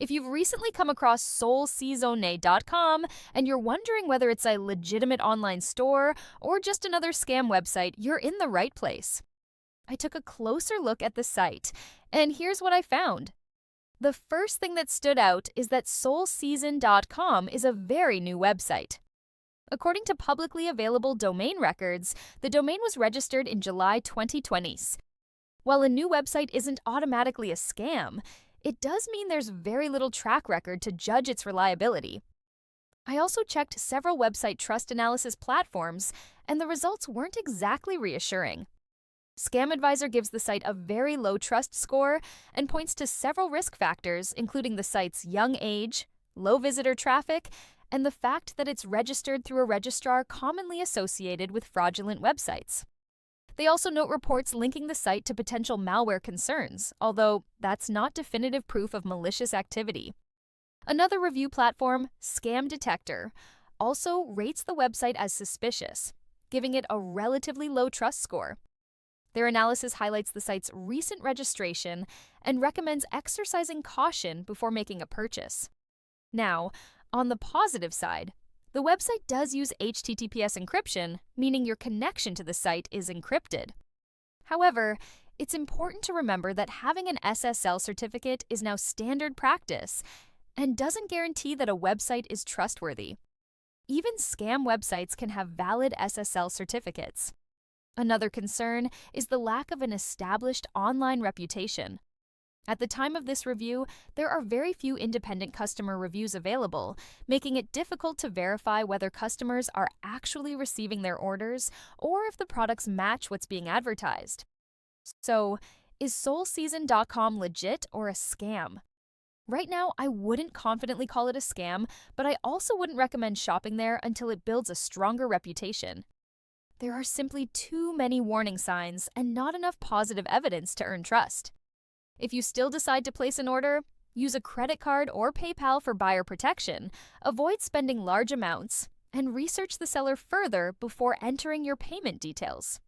If you've recently come across solseasone.com and you're wondering whether it's a legitimate online store or just another scam website, you're in the right place. I took a closer look at the site, and here's what I found. The first thing that stood out is that solseason.com is a very new website. According to publicly available domain records, the domain was registered in July 2020. While a new website isn't automatically a scam, it does mean there's very little track record to judge its reliability. I also checked several website trust analysis platforms, and the results weren't exactly reassuring. Scam Advisor gives the site a very low trust score and points to several risk factors, including the site's young age, low visitor traffic, and the fact that it's registered through a registrar commonly associated with fraudulent websites. They also note reports linking the site to potential malware concerns, although that's not definitive proof of malicious activity. Another review platform, Scam Detector, also rates the website as suspicious, giving it a relatively low trust score. Their analysis highlights the site's recent registration and recommends exercising caution before making a purchase. Now, on the positive side, the website does use HTTPS encryption, meaning your connection to the site is encrypted. However, it's important to remember that having an SSL certificate is now standard practice and doesn't guarantee that a website is trustworthy. Even scam websites can have valid SSL certificates. Another concern is the lack of an established online reputation. At the time of this review, there are very few independent customer reviews available, making it difficult to verify whether customers are actually receiving their orders or if the products match what's being advertised. So, is solseason.com legit or a scam? Right now, I wouldn't confidently call it a scam, but I also wouldn't recommend shopping there until it builds a stronger reputation. There are simply too many warning signs and not enough positive evidence to earn trust. If you still decide to place an order, use a credit card or PayPal for buyer protection, avoid spending large amounts, and research the seller further before entering your payment details.